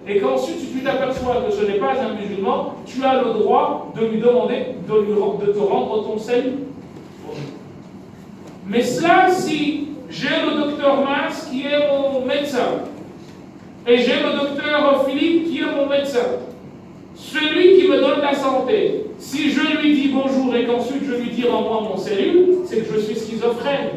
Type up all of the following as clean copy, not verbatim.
et qu'ensuite si tu t'aperçois que ce n'est pas un musulman, tu as le droit de lui demander de te rendre ton salut. Mais cela, si j'ai le docteur Mas qui est mon médecin, et j'ai le docteur Philippe qui est mon médecin, celui qui me donne la santé, si je lui dis bonjour et qu'ensuite je lui dis rends-moi mon salut, c'est que je suis schizophrène.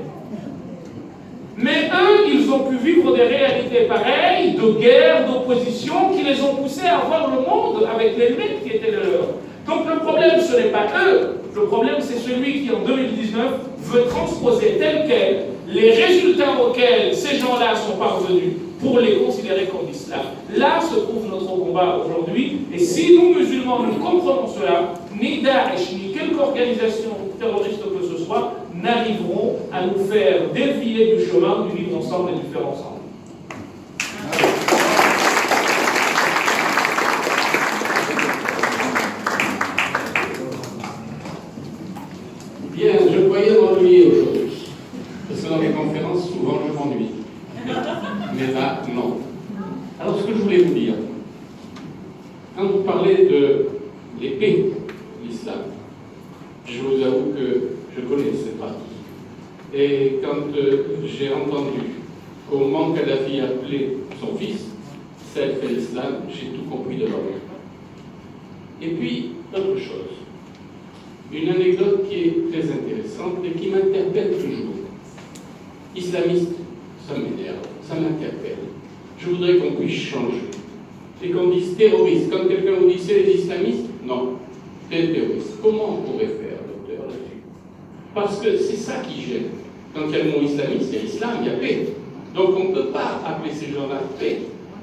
Mais eux, ils ont pu vivre des réalités pareilles, de guerre, d'opposition, qui les ont poussés à voir le monde avec les lunettes qui étaient les leurs. Donc le problème, ce n'est pas eux. Le problème, c'est celui qui, en 2019, veut transposer tel quel les résultats auxquels ces gens-là sont parvenus pour les considérer comme islam. Là se trouve notre combat aujourd'hui. Et si nous, musulmans, nous comprenons cela, ni Daesh, ni quelque organisation terroriste que ce soit, n'arriveront à nous faire dévier du chemin du vivre ensemble et du faire ensemble. Bien, je croyais m'ennuyer aujourd'hui. Parce que dans les conférences, souvent, je m'ennuie. Mais là, non. Alors, ce que je voulais vous dire, quand vous parlez de l'épée de l'islam, je vous avoue que je connais cette partie. Et quand j'ai entendu comment Kadhafi appelait son fils, Saif el-Islam, j'ai tout compris de l'homme. Et puis, autre chose. Une anecdote qui est très intéressante et qui m'interpelle toujours. Islamiste, ça m'énerve, ça m'interpelle. Je voudrais qu'on puisse changer. Et qu'on dise terroriste. Quand quelqu'un vous dit c'est les islamistes, non, c'est les terroristes. Comment on pourrait faire, docteur, là-dessus? Parce que c'est ça qui gêne. Quand il y a le mot islamiste, il y a l'islam, il y a paix. Donc on ne peut pas appeler ces gens-là paix.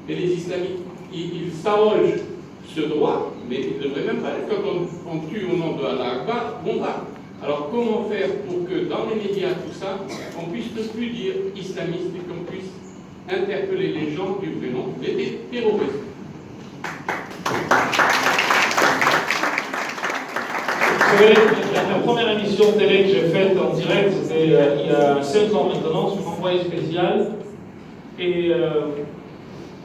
Et les islamistes, ils s'arrogent ce droit, mais ils ne devraient même pas être. Quand on tue au nom de Allah Akbar, on va. Alors comment faire pour que dans les médias, tout ça, on puisse ne plus dire islamiste et qu'on puisse interpeller les gens du vrai nom, les terroristes. Vous savez, la première émission de télé que j'ai faite en direct, c'était il y a 5 ans maintenant, sur Envoyé spécial. Et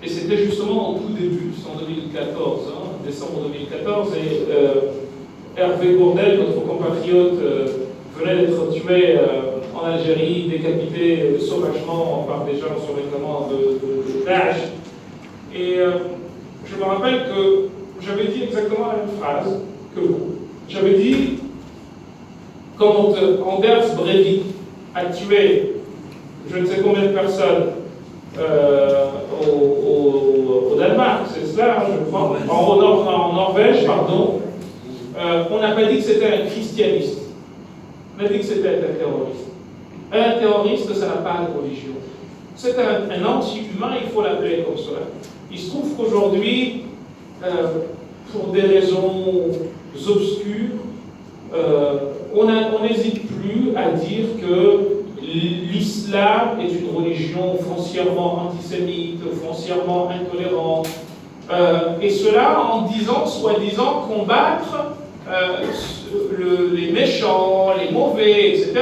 c'était justement au tout début, en 2014, décembre 2014. Et Hervé Gourdel, notre compatriote, venait d'être tué en Algérie, décapité sauvagement par des gens sur réclamant de Daesh. Et je me rappelle que j'avais dit exactement la même phrase que vous. J'avais dit, quand Anders Breivik a tué je ne sais combien de personnes au Danemark, c'est cela, je crois, en Norvège, pardon, on n'a pas dit que c'était un christianiste, on a dit que c'était un terroriste. Un terroriste, ça n'a pas de religion. C'est un anti-humain, il faut l'appeler comme cela. Il se trouve qu'aujourd'hui, pour des raisons obscures, on n'hésite plus à dire que l'islam est une religion foncièrement antisémite, foncièrement intolérante, et cela en disant, soi-disant, combattre les méchants, les mauvais, etc.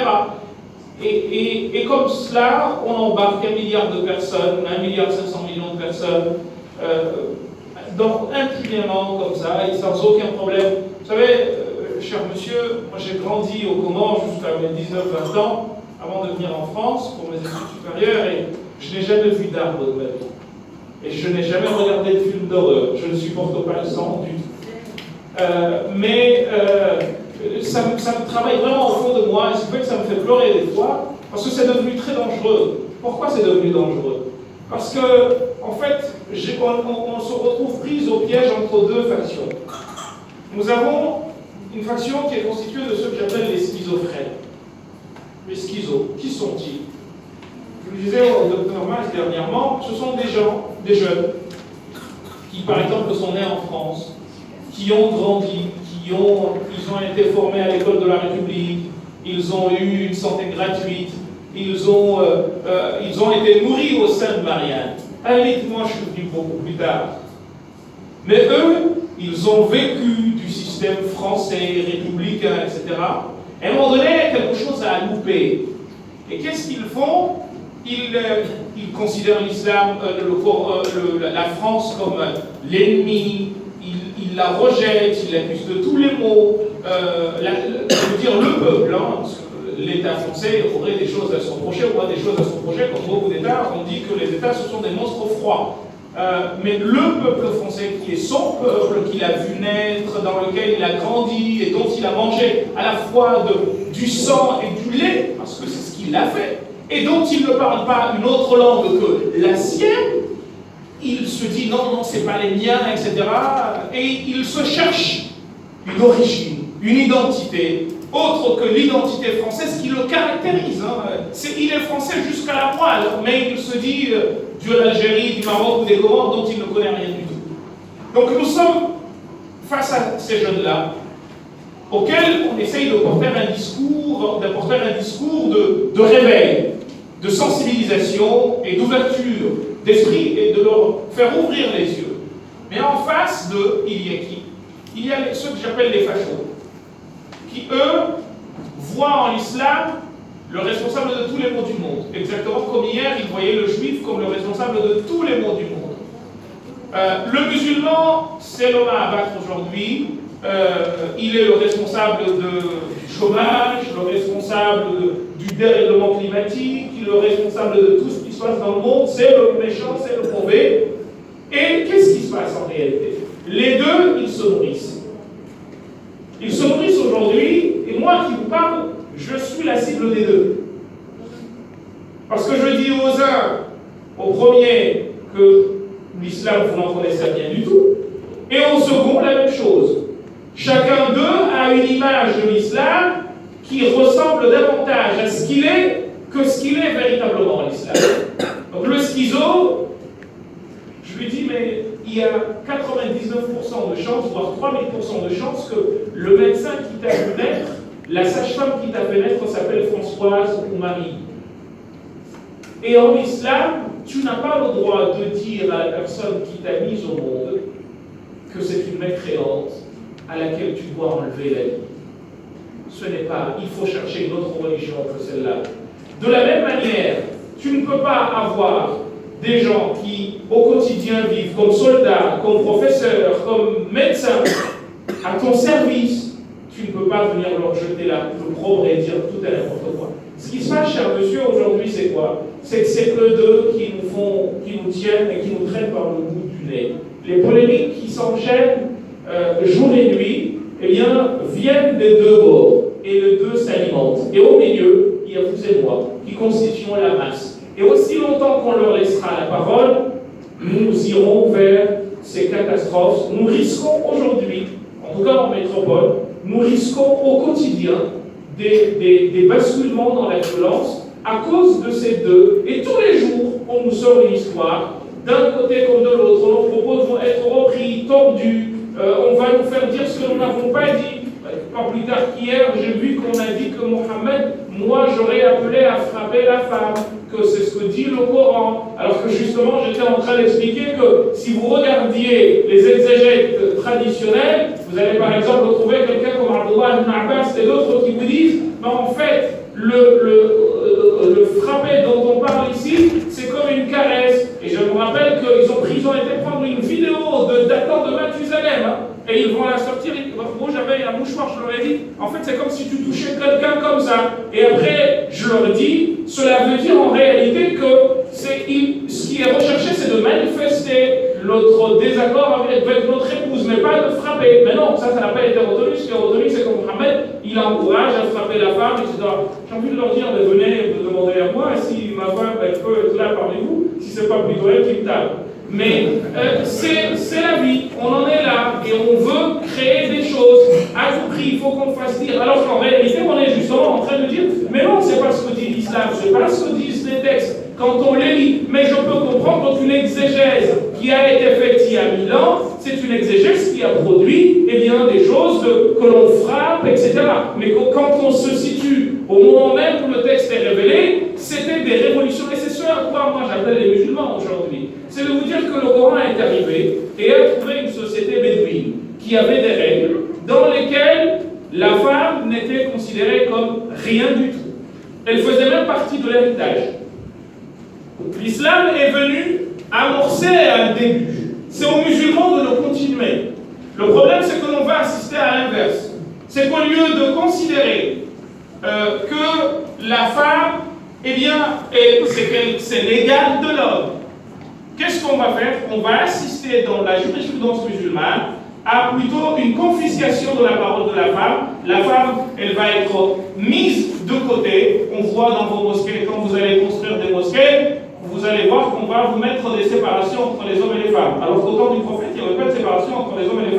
Et comme cela, on embarque 1 milliard de personnes, 1,5 milliard de personnes, donc impunément comme ça, et sans aucun problème. Vous savez, cher monsieur, moi j'ai grandi au Comores jusqu'à mes 19-20 ans, avant de venir en France pour mes études supérieures, et je n'ai jamais vu d'arbre de ma vie. Et je n'ai jamais regardé de film d'horreur. Je ne supporte pas le sang du tout. Mais ça me travaille vraiment au fond de moi, et ce qui fait que ça me fait pleurer des fois, parce que c'est devenu très dangereux. Pourquoi c'est devenu dangereux? Parce que, en fait, on se retrouve pris au piège entre deux factions. Nous avons une faction qui est constituée de ceux que j'appelle les schizophrènes. Les schizos, qui sont-ils? Je le disais au docteur Mas dernièrement, ce sont des jeunes, qui par exemple sont nés en France, qui ont grandi, ils ont été formés à l'école de la République, ils ont eu une santé gratuite, ils ont été nourris au sein de Marianne. À la limite, moi je suis venu beaucoup plus tard. Mais eux, ils ont vécu du système français, républicain, etc. Et à un moment donné, quelque chose a loupé. Et qu'est-ce qu'ils font? il considère l'islam, la France comme l'ennemi, il la rejette, il l'accuse de tous les maux. Je veux dire le peuple, hein, parce que l'État français aurait des choses à se reprocher, ou a des choses à se reprocher, comme beaucoup d'États, on dit que les États ce sont des monstres froids. Mais le peuple français qui est son peuple, qu'il a vu naître, dans lequel il a grandi et dont il a mangé à la fois du sang et du lait, parce que c'est ce qu'il a fait, et dont il ne parle pas une autre langue que la sienne, il se dit non, c'est pas les miens, etc. Et il se cherche une origine, une identité, autre que l'identité française qui le caractérise. Il est français jusqu'à la moelle, mais il se dit de l'Algérie, du Maroc ou des Comores dont il ne connaît rien du tout. Donc nous sommes face à ces jeunes-là, auxquels on essaye d'apporter un discours de réveil, de sensibilisation et d'ouverture d'esprit et de leur faire ouvrir les yeux. Mais en face d'eux, il y a qui? Il y a ceux que j'appelle les fachos, qui eux voient en l'islam le responsable de tous les maux du monde. Exactement comme hier, ils voyaient le juif comme le responsable de tous les maux du monde. Le musulman, c'est l'homme à abattre aujourd'hui. Il est le responsable du chômage, le responsable du dérèglement climatique, il est le responsable de tout ce qui se passe dans le monde, c'est le méchant, c'est le mauvais. Et qu'est-ce qui se passe en réalité? Les deux, ils se nourrissent. Ils se nourrissent aujourd'hui, et moi qui vous parle, je suis la cible des deux. Parce que je dis aux uns, au premier, que l'islam, vous n'en connaissez rien du tout, et au second, la même chose. Chacun d'eux a une image de l'islam qui ressemble davantage à ce qu'il est que ce qu'il est véritablement l'islam. Donc le schizo, je lui dis, mais il y a 99% de chances, voire 3000% de chances que le médecin qui t'a vu naître, la sage-femme qui t'a fait naître s'appelle Françoise ou Marie. Et en islam, tu n'as pas le droit de dire à la personne qui t'a mise au monde que c'est une mécréante à laquelle tu dois enlever la vie. Ce n'est pas, il faut chercher une autre religion que celle-là. De la même manière, tu ne peux pas avoir des gens qui, au quotidien, vivent comme soldats, comme professeurs, comme médecins, à ton service. Tu ne peux pas venir leur jeter l'opprobre et dire tout et n'importe quoi. Ce qui se passe, cher monsieur, aujourd'hui, c'est quoi? C'est que c'est eux deux qui nous tiennent et qui nous traînent par le bout du nez. Les polémiques qui s'enchaînent jour et nuit, eh bien, viennent des deux bords, et les deux s'alimentent. Et au milieu, il y a vous et moi, qui constituons la masse. Et aussi longtemps qu'on leur laissera la parole, nous irons vers ces catastrophes. Nous risquons aujourd'hui, en tout cas en métropole, nous risquons au quotidien des basculements dans la violence à cause de ces deux. Et tous les jours, on nous sort une histoire, d'un côté comme de l'autre. On nous propose d'être repris, tordus. On va nous faire dire ce que nous n'avons pas dit. Pas plus tard qu'hier, j'ai vu qu'on a dit que Mohammed, moi j'aurais appelé à frapper la femme, que c'est ce que dit le Coran. Alors que justement, j'étais en train d'expliquer que si vous regardiez les exégètes traditionnels, vous allez par exemple retrouver quelqu'un comme Abdullah ibn Abbas et d'autres qui vous disent, mais en fait, le frapper dont on parle ici, c'est comme une caresse. Et je me rappelle qu'ils ont été prendre une vidéo datant de Mathusalem, et ils vont la sortir. Moi j'avais un mouchoir, je leur ai dit, en fait c'est comme si tu touchais quelqu'un comme ça. Et après, je leur dis, cela veut dire en réalité que ce qui est recherché, c'est de manifester notre désaccord avec notre épouse, mais pas de frapper. Mais non, ça n'a pas été retenu. Ce qui est retenu, c'est que Mohammed, il encourage à frapper la femme, etc. J'ai envie de leur dire, mais venez me demander à moi si ma femme elle peut être là parmi vous, si c'est pas plutôt elle qui me tape. Mais c'est la vie, on en est là, et on veut créer des choses. À tout prix, il faut qu'on fasse dire. Alors qu'en réalité, on est justement en train de dire, mais non, c'est pas ce que dit l'islam, c'est pas ce que disent les textes quand on les lit. Mais je peux comprendre qu'une exégèse qui a été faite il y a 1000 ans, c'est une exégèse qui a produit des choses que l'on frappe, etc. Mais quand on se situe au moment même où le texte est révélé, c'était des révolutions. Et c'est ce à quoi moi j'appelle les musulmans aujourd'hui. C'est de vous dire que le Coran est arrivé et a trouvé une société bédouine qui avait des règles dans lesquelles la femme n'était considérée comme rien du tout. Elle faisait même partie de l'héritage. L'islam est venu amorcer un début. C'est aux musulmans de le continuer. Le problème, c'est que l'on va assister à l'inverse. C'est qu'au lieu de considérer que la femme, eh bien, c'est l'égal de l'homme, qu'est-ce qu'on va faire? On va assister dans la jurisprudence musulmane à plutôt une confiscation de la parole de la femme. La femme, elle va être mise de côté. On voit dans vos mosquées, quand vous allez construire des mosquées, vous allez voir qu'on va vous mettre des séparations entre les hommes et les femmes. Alors qu'au temps du prophète, il n'y avait pas de séparation entre les hommes et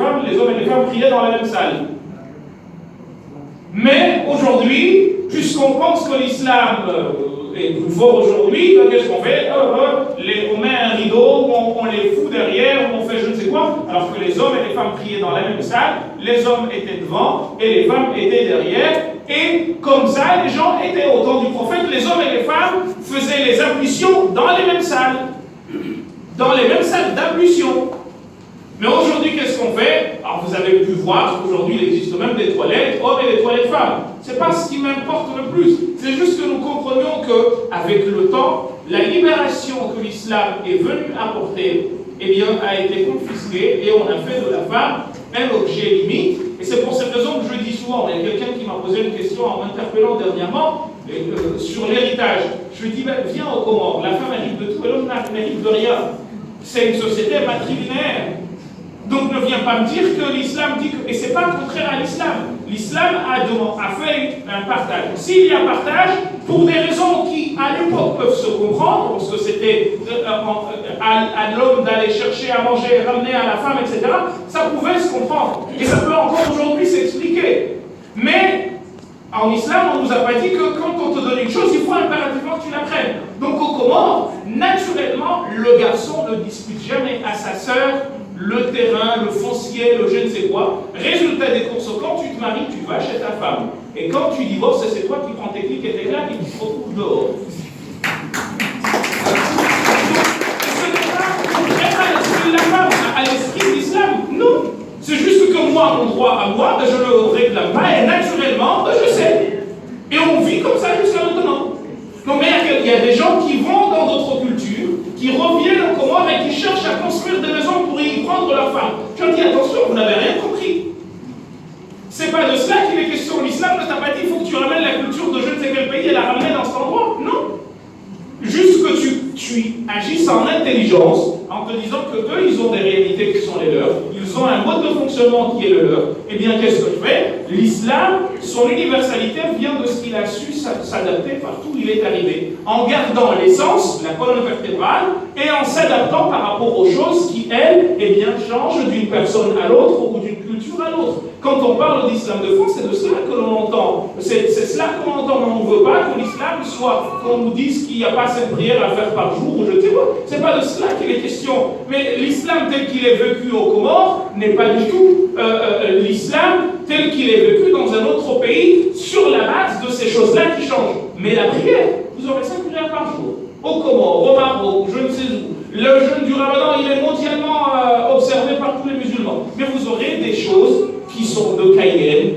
les femmes priaient dans la même salle. Mais aujourd'hui, puisqu'on pense que l'islam est plus fort aujourd'hui, qu'est-ce qu'on fait? On met un rideau, on les fout derrière, on fait je ne sais quoi, alors que les hommes et les femmes priaient dans la même salle, les hommes étaient devant et les femmes étaient derrière, et comme ça, les gens étaient au temps du prophète, les hommes et les femmes faisaient les ablutions dans les mêmes salles d'ablution. Mais aujourd'hui, qu'est-ce qu'on fait? Alors vous avez pu voir qu'aujourd'hui, il existe même des toilettes hommes et des toilettes femmes. Ce n'est pas ce qui m'importe le plus. C'est juste que nous comprenions qu'avec le temps, la libération que l'islam est venu apporter, eh bien, a été confisquée et on a fait de la femme un objet limite. Et c'est pour cette raison que je dis souvent, il y a quelqu'un qui m'a posé une question en m'interpellant dernièrement sur l'héritage. Je lui dis, viens au Comores, la femme hérite de tout et l'homme n'hérite de rien. C'est une société matrilinéaire. Donc ne viens pas me dire que l'islam dit que... Et ce n'est pas contraire à l'islam. L'islam a fait un partage. S'il y a partage, pour des raisons qui, à l'époque, peuvent se comprendre, parce que c'était à l'homme d'aller chercher à manger, ramener à la femme, etc., ça pouvait se comprendre. Et ça peut encore aujourd'hui s'expliquer. Mais en islam, on ne nous a pas dit que quand on te donne une chose, il faut impérativement que tu la prennes. Donc au Comores, naturellement, le garçon ne dispute jamais à sa sœur le terrain, le foncier, le je ne sais quoi. Résultat des courses, quand tu te maries, tu vas chez ta femme. Et quand tu divorces, c'est toi qui prends tes clics et tes claques et qui te retrouves dehors. Ce n'est pas contraire à l'esprit de la femme, à l'esprit de l'islam. Non. C'est juste que moi, mon droit à moi, je ne le réclame pas et naturellement, je sais. Et on vit comme ça jusqu'à maintenant. Donc il y a des gens qui vont dans d'autres cultures, qui reviennent au Comores et qui cherchent à construire des maisons pour y prendre leur femme. Je dis attention, vous n'avez rien compris. C'est pas de cela qu'il est question. L'islam ne t'a pas dit il faut que tu ramènes la culture de je ne sais quel pays et la ramener dans cet endroit. Non. Juste que tu agisses en intelligence en te disant que eux, ils ont des réalités qui sont les leurs, ils ont un mode de fonctionnement qui est le leur. Eh bien, qu'est-ce que je fais? L'islam, son universalité vient de ce qu'il a su s'adapter partout où il est arrivé, en gardant l'essence, la colonne vertébrale, et en s'adaptant par rapport aux choses qui, elles, eh bien, changent d'une personne à l'autre ou d'une culture à l'autre. Quand on parle d'islam de fond, c'est de cela que l'on entend. C'est cela qu'on entend, mais on ne veut pas que l'islam soit, qu'on nous dise qu'il n'y a pas cette prière à faire par jour, ou je ne sais pas. Ce n'est pas de cela qu'il est question. Mais l'islam tel qu'il est vécu au Comores n'est pas du tout l'islam tel qu'il est vécu dans un autre pays sur la base de ces choses-là qui changent. Mais la prière, vous aurez 5 prières par jour. Au Comores, au Maroc, je ne sais où. Le jeûne du Ramadan, il est mondialement observé par tous les musulmans. Mais vous aurez des choses qui sont de Cayenne,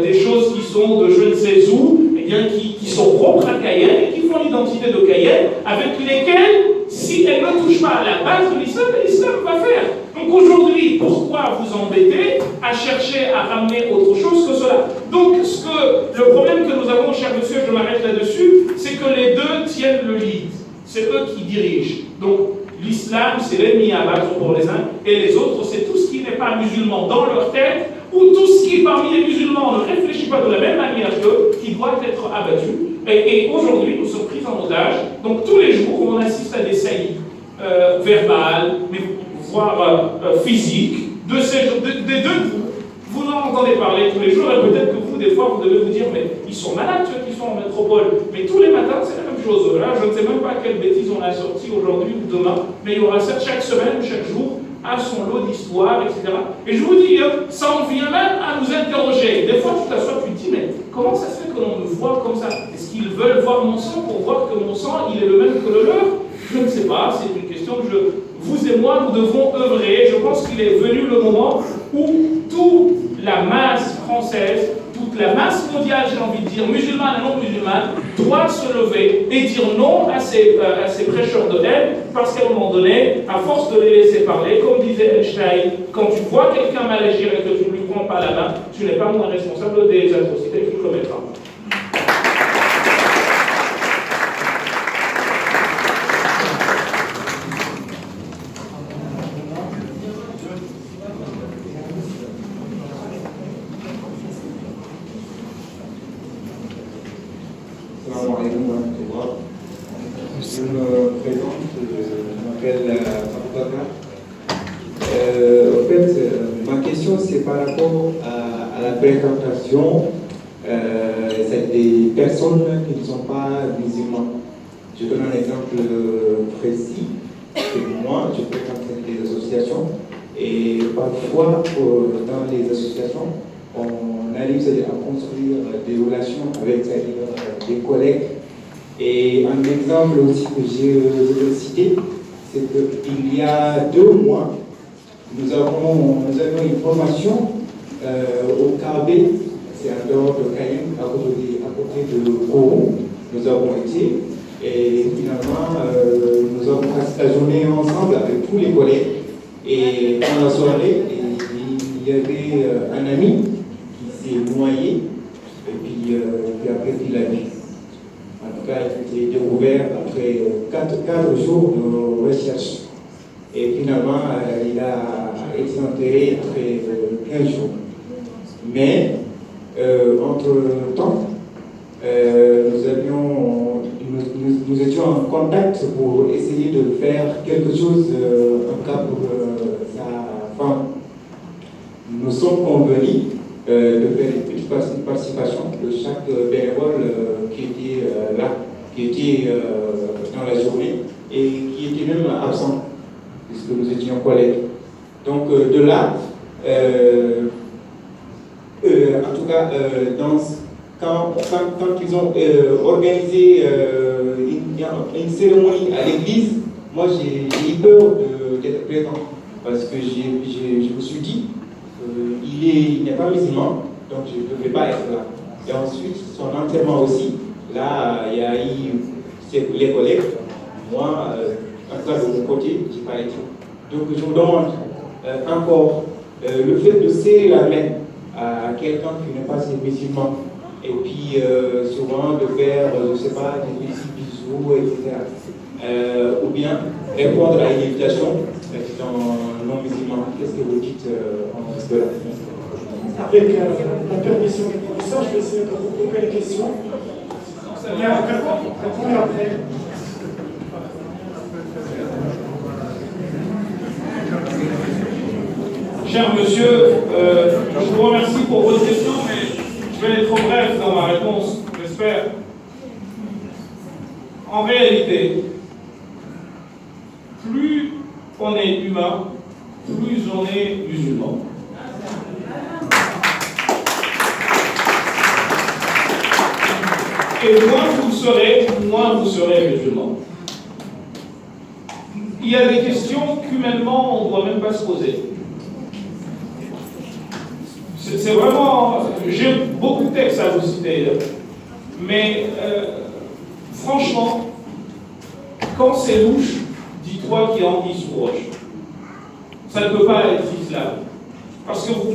des choses qui sont de je ne sais où, eh bien, qui sont propres à Cayenne et qui font l'identité de Cayenne, avec lesquelles, si elles ne touchent pas à la base de l'islam, l'islam va faire. Donc aujourd'hui, pourquoi vous embêter à chercher à ramener autre chose que cela? Donc le problème que nous avons, cher monsieur, je m'arrête là-dessus, c'est que les deux tiennent le lead. C'est eux qui dirigent. Donc l'islam, c'est l'ennemi à battre pour les uns, et les autres, c'est tout ce qui n'est pas musulman dans leur tête, ou tout ce qui, parmi les musulmans, ne réfléchit pas de la même manière qu'eux, qui doit être abattu. Et aujourd'hui, nous sommes pris en otage. Donc tous les jours, on assiste à des saillies verbales, mais voire physiques, des deux groupes. Vous en entendez parler tous les jours, et peut-être que vous, des fois, vous devez vous dire, mais ils sont malades, ceux qui sont en métropole. Mais tous les matins, c'est la même chose. Là, je ne sais même pas quelle bêtise on a sorti aujourd'hui ou demain, mais il y aura ça chaque semaine, chaque jour, à son lot d'histoire, etc. Et je vous dis, ça en vient même à nous interroger. Des fois, tu t'assois, tu te dis, mais comment ça se fait que l'on me voit comme ça? Est-ce qu'ils veulent voir mon sang pour voir que mon sang, il est le même que le leur? Je ne sais pas, c'est une question que vous et moi, nous devons œuvrer. Je pense qu'il est venu le moment où toute la masse française, tout toute la masse mondiale, j'ai envie de dire, musulmane et non musulmane, doit se lever et dire non à ces prêcheurs de haine, parce qu'à un moment donné, à force de les laisser parler, comme disait Einstein, quand tu vois quelqu'un mal agir et que tu ne lui prends pas la main, tu n'es pas moins responsable des atrocités qu'il commettra. Je me présente, je m'appelle Aboubacar. En fait, ma question c'est par rapport à la fréquentation des personnes qui ne sont pas musulmanes. Je donne un exemple précis. Moi, je fréquente des associations et parfois dans les associations, on arrive à construire des relations avec des collègues. Et un exemple aussi que je veux citer, c'est qu'il y a 2 mois, nous avions une formation au KB, c'est en dehors de Cayenne, à côté de Kourou. Nous avons été, et finalement, nous avons passé la journée ensemble avec tous les collègues. Et dans la soirée, il y avait un ami qui s'est noyé, et puis après il a vie. En tout cas, il a été découvert après 4 jours de recherche. Et finalement, il a été enterré après 15 jours. Mais, entre-temps, nous étions en contact pour essayer de faire quelque chose en cas pour sa femme. Nous sommes convenus de faire une petite participation de chaque bénévole qui était là, qui était dans la journée et qui était même absent, puisque nous étions collègues. Donc de là, en tout cas, quand ils ont organisé une cérémonie à l'église, moi j'ai eu peur d'être présent, parce que je me suis dit, il n'est pas musulman, donc je ne devais pas être là. Et ensuite, son enterrement aussi, là, il y a eu les collègues, moi, en tout cas de mon côté, je n'ai pas été. Donc je me demande encore, le fait de serrer la main à quelqu'un qui n'est pas musulman, et puis souvent de faire, je ne sais pas, des petits bisous, etc. Ou bien répondre à une invitation en non musulman. Qu'est-ce que vous dites en cela? Avec la permission du professeur, je vais essayer de regrouper les questions. Il y a répondre après. Cher monsieur, je vous remercie pour votre question, mais je vais être trop bref dans ma réponse, j'espère. En réalité, plus on est humain, plus on est musulman. Et moins vous serez musulman. Il y a des questions qu'humainement on ne doit même pas se poser. C'est vraiment... J'ai beaucoup de textes à vous citer, mais franchement, quand c'est louche, dis-toi qu'il y a anguille sous roche. Ça ne peut pas être islam. Parce que vous pouvez